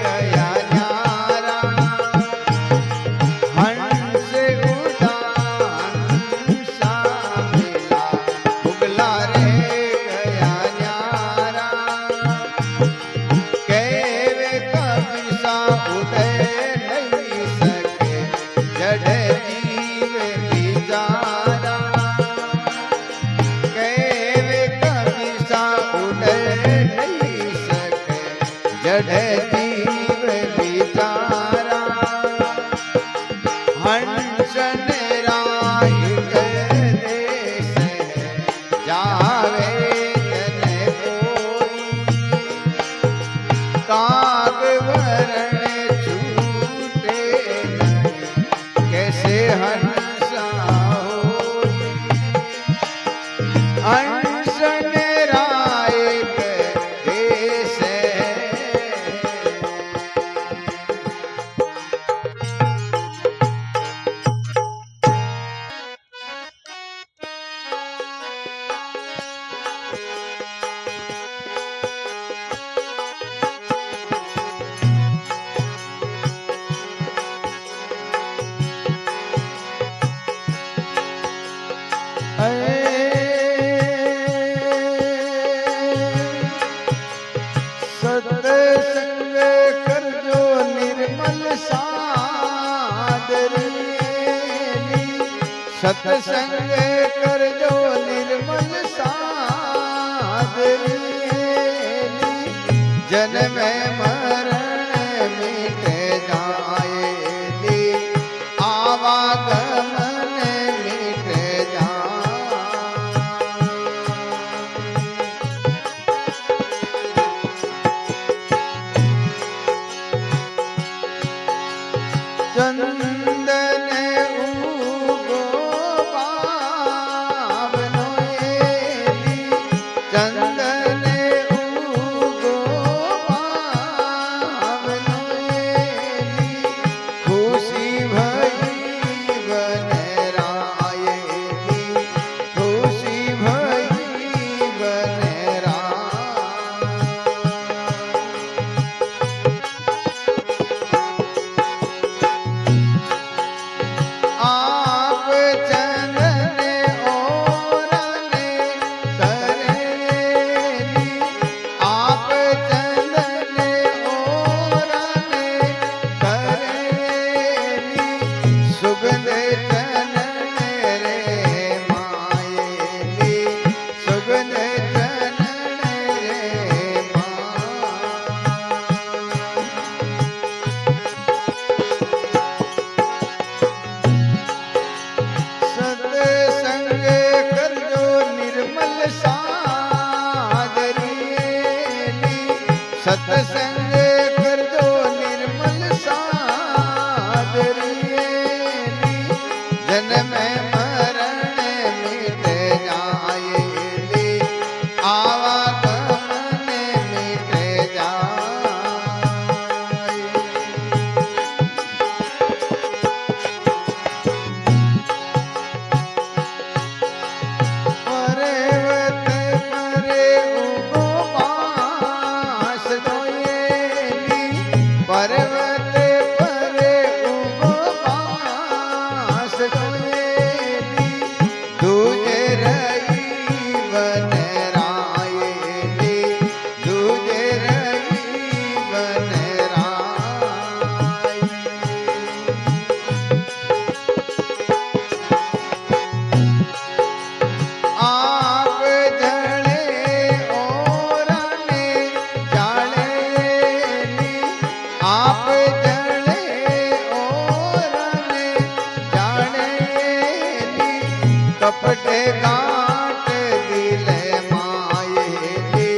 Speaker 1: गया न्यारा सत्संग कर जो निर्मल साधरी जन्म मरण मिटे जाएगी आवागमन मिटे चंदन उगो पावनो एली चंदन उगो पावनो एली खुशी भई बनरायली खुशी भई बनरा आप चंदन ओरने करेली आप चंदन ओरने करेली सुगंध चनन रे मायेली सुगंध चनन रे सत्संग कर जो निर्मल साधरी सत्संग कर जो निर्मल साधरी जन्म मरण मिट जाएली आवागमन मिट जाए पर्वत परे उगो बांस डोएली पर्वत परे उगो बांस डोएली दूजे रही बनरायली दूजे रही बनराय आप जले ओरने जालेली आप जले ओरने जालेली कपटे गांठ दिले मायेली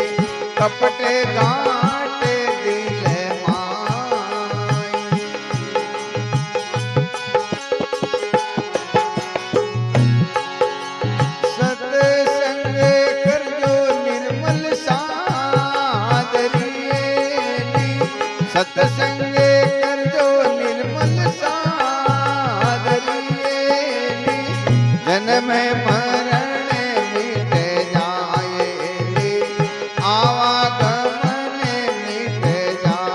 Speaker 1: कपटे गांठ दिले माय सत्संग कर जो निर्मल साधरी सत्संग कर जो निर्मल साधरी जन्म मरण मिट जाएली आवागमन मिट जाए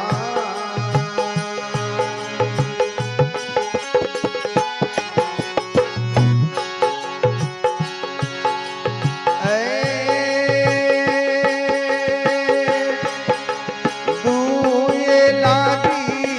Speaker 1: दूये लागी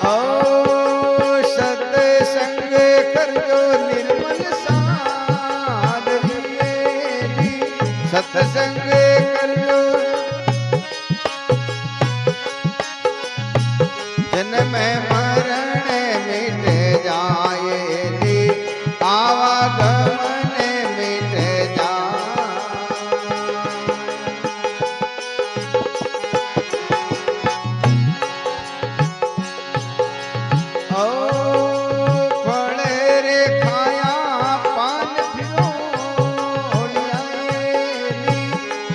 Speaker 1: ओ सत्संग करजो निर्मल साधरी, सत्संग करजो जन्म मरण मिट जाए, आवागमन मिट जाए। ओ फल रे खाया पान फिरोलियाएली,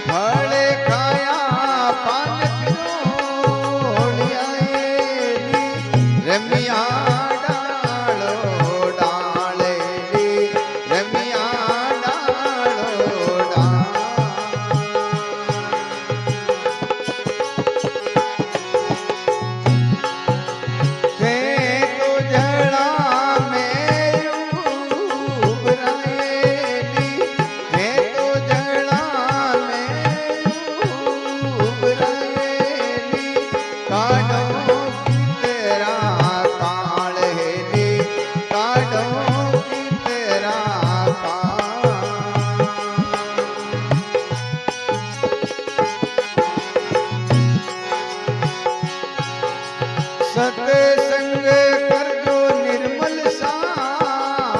Speaker 1: फल खाया पान फिरोलियाएली, रमिया डालो डालेली, रमिया डालो डाल। थे तो जड़ा में उबराएली, थे तो जड़ा में उबराएली, काढ़ो की तेरा काल हेली, काढ़ो की तेरा काल। सत्संग करजो निर्मल साधरियेली,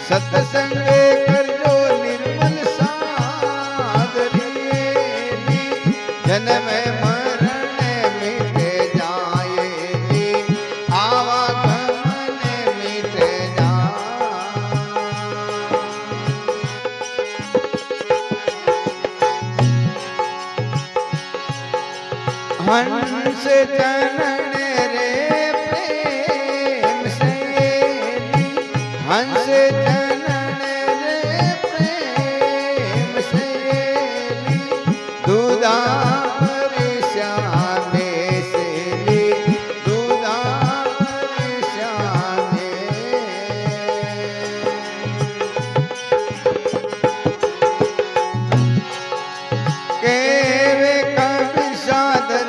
Speaker 1: सत्संग करजो निर्मल साधरियेली, जन्म मरण मिट जाएली, आवागमन मिट जाए। हंस चरण रे प्रेम सहेली, हंस चरण रे प्रेम सहेली, दूधा श्यामे सेली, दूधा श्यामे। केवे कवि सादर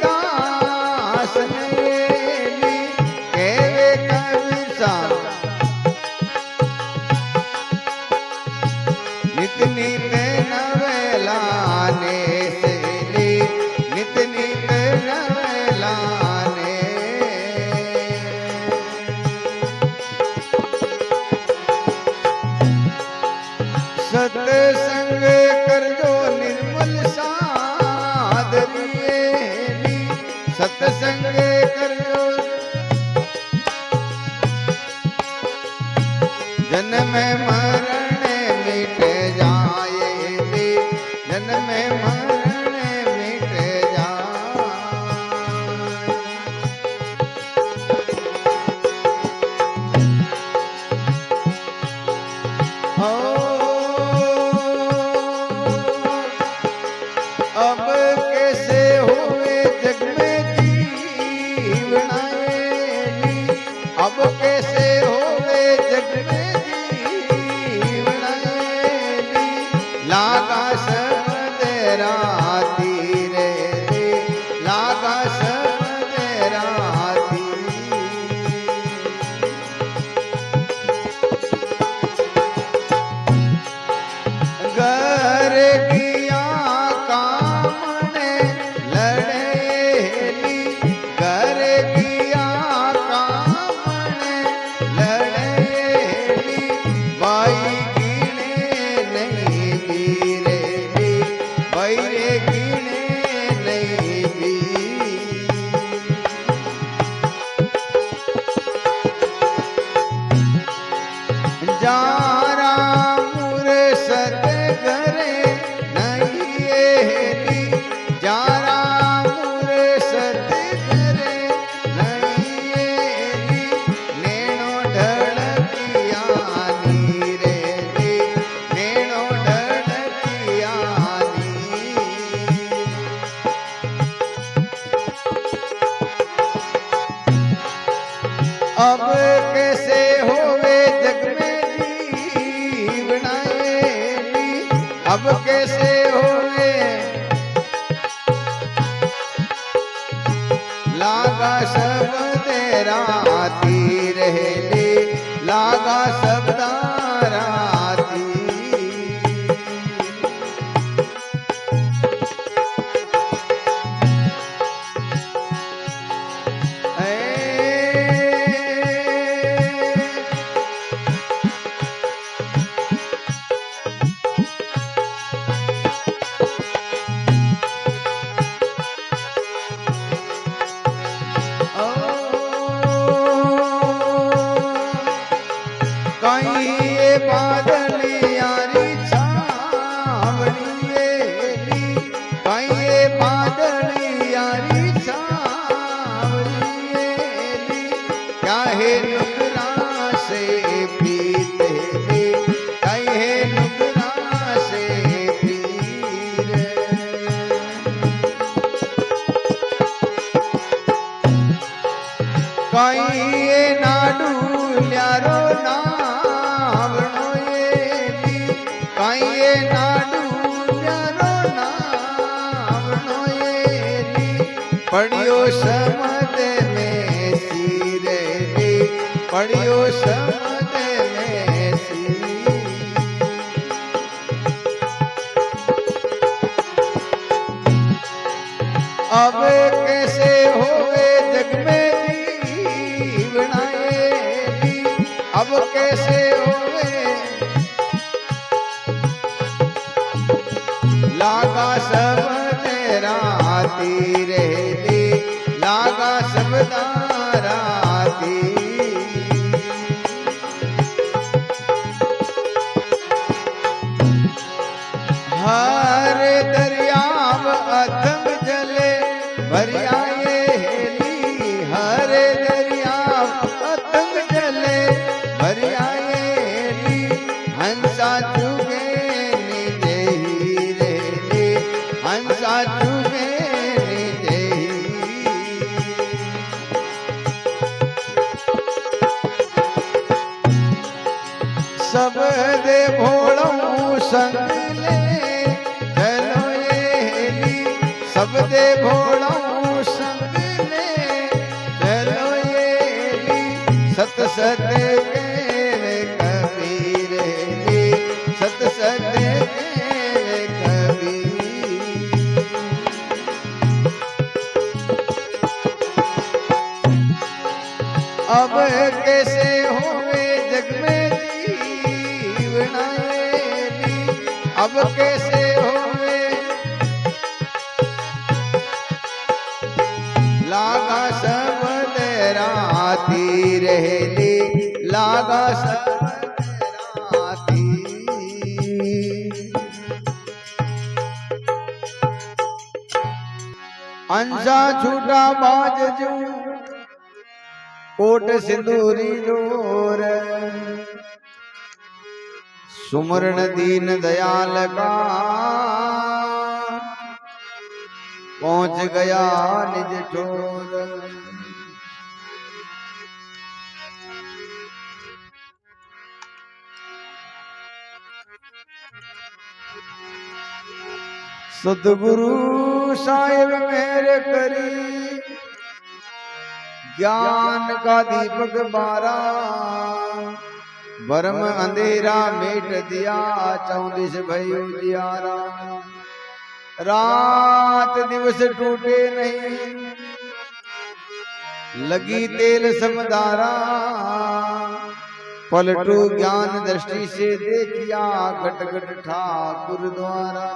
Speaker 1: दास नेली, केवे कवि सादर नित नित नवेला ने सेली, नित नित नवेला ने। सत्संग करजो निर्मल साधरियेली, सत्संग करजो जन्म मरण मिट जाएली, जन्म मरण मिट जाए। ओ अब कैसे हुए जग में जीवनाएली, अब कैसे हुए जग में लागा सब तेरा तीर हेली लागा सब तारा पढ़ियो समद में सीरेली पढ़ियो समद में सीर अब कैसे होए जग में जीवनाएली अब कैसे होए लागा सब तेरा तीर लागा सब तारा हर दरियाव अथम जले भरिया हेली हर दरियाव अथम जले भरिया हेली हंसा चुगे निजे ही रेली हंसा चुगे सब दे भोड़ों संग ले चलो येली सब दे भोड़ों संग ले चलो येली सत सत के कबीर हेली सत सत के कबीर अब कैसे होवे जग में अब कैसे होवे लागा सब तेरा तीर हेली लागा सब तेरा तीर अंसा छूटा बाज जो कोट सिंदूरी जोर सुमरण दीन दयाल का पहुंच गया निज ठोर सतगुरु साहिब मेरे करी ज्ञान का दीपक बारा भरम अंधेरा मेट दिया 34 भई उजियारा रात दिवस टूटे नहीं लगी तेल समदारा पलटू ज्ञान दृष्टि से देखिया घट घट ठाकुर द्वारा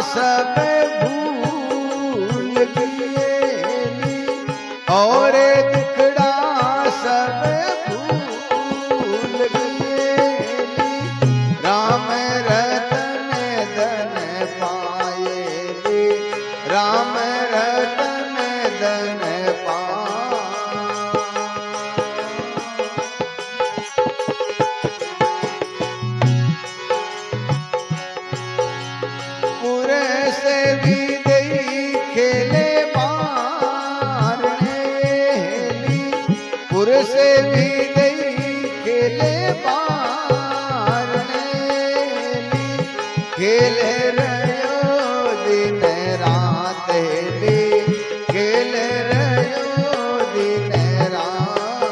Speaker 1: सब भूल गए और खेल रहो दिन रात हेली खेल रहो दिन रात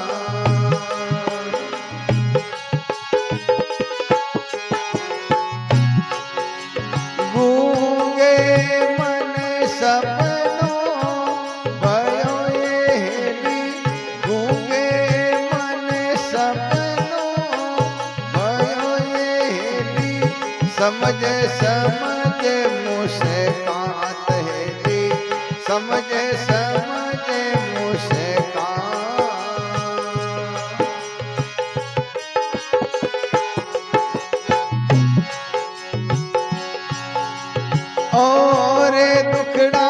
Speaker 1: गूंगे मन सपनों भयो ये हेली गूंगे मन सपनों भयो ये हेली समझ समझ मुस्कात हेली समझ समझ मुस्कात और दुखड़ा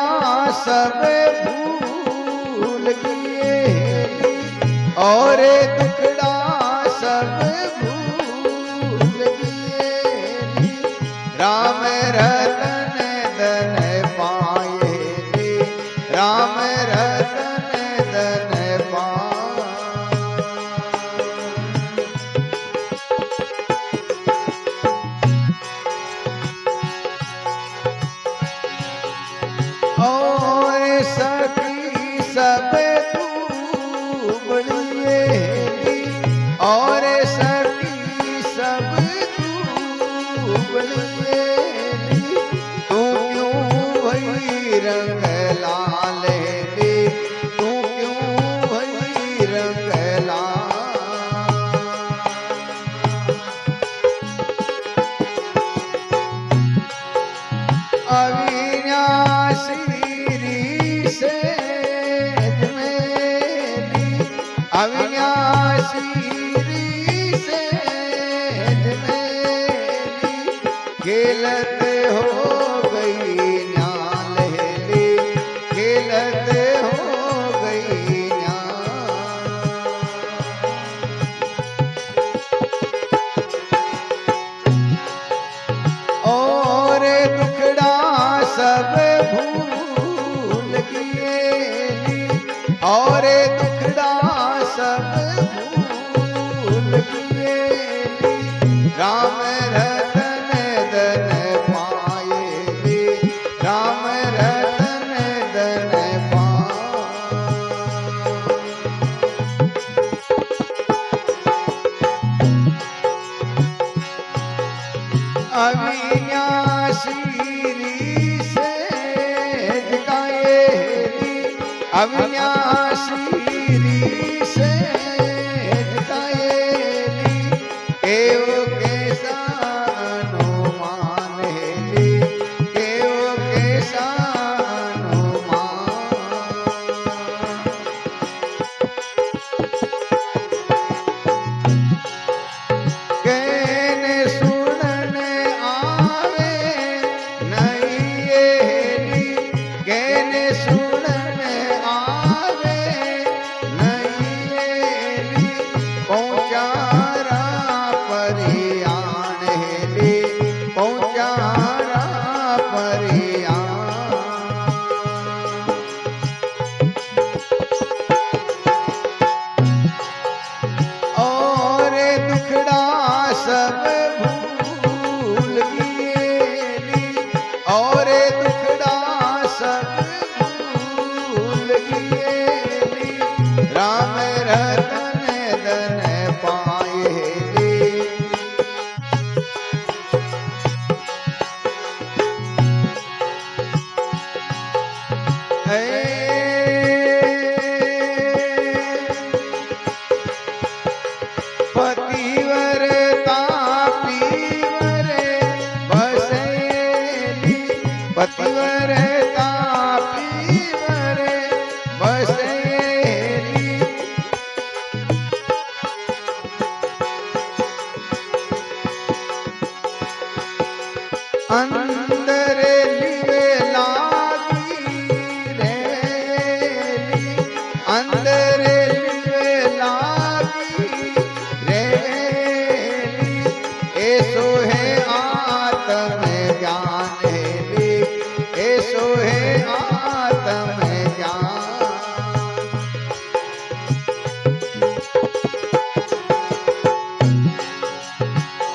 Speaker 1: सब भूल गए और दुखड़ा सब भूल गए राम रतन धन पाए राम रतन धन पाए और सखी सब दुबड़िए और सखी सब दुबड़िए तू क्यों भई रंग लाल हेली तू क्यों भई रंग लाल अविनाशी अविनाशी से खेलत हो गई न्याल हेली खेलत हो गई न्याल और दुखड़ा सब भूल गए और दुखड़ा सब भूल गए राम रतन धन पाए राम रतन धन पाए अविनाशी से झुकाए अविनाशी से केव कैसा अनुमान हेली केव कैसा अनुमान कहने सुनने आवे नहीं हेली कहने सुनने आवे पहुँचारा परियाण हेली पहुँचारा परियाण और दुखड़ा सब भूल गए और दुखड़ा सब भूल गए राम रतन धन पाए पतिवर तापीवर बसेली पतिवर तापीवर बसेली अंदर लिवे लागी रेली अंदर लिवे लागी रेली ऐसो है आत्म ज्ञान हेली ऐसो है आत्म ज्ञान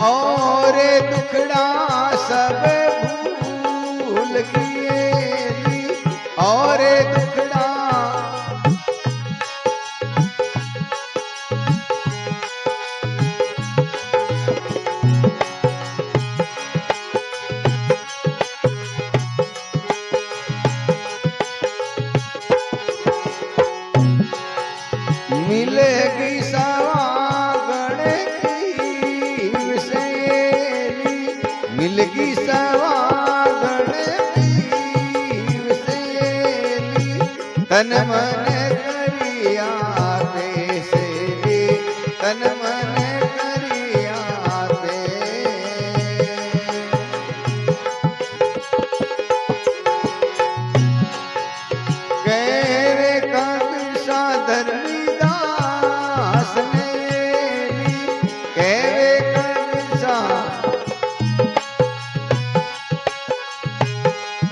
Speaker 1: और दुखड़ा सब भूल किए और दुखड़ा मिलेगी सवागण की विसेली मिलेगी सवागण की विसेली तन मन करिया बेसेली तन मन करिया बे गए कवि साधर्मी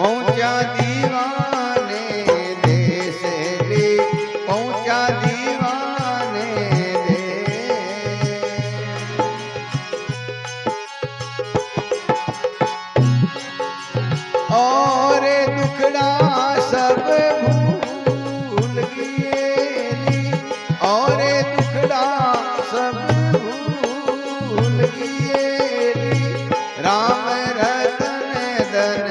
Speaker 1: पहुंचा दीवाने देश ले पहुंचा दीवाने दे और दुखड़ा सब भूल किए और दुखड़ा सब भूल किए राम रतन धन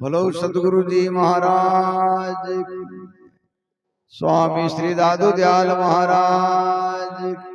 Speaker 1: बोलो सतगुरु जी महाराज की, स्वामी श्री दादू दयाल महाराज की।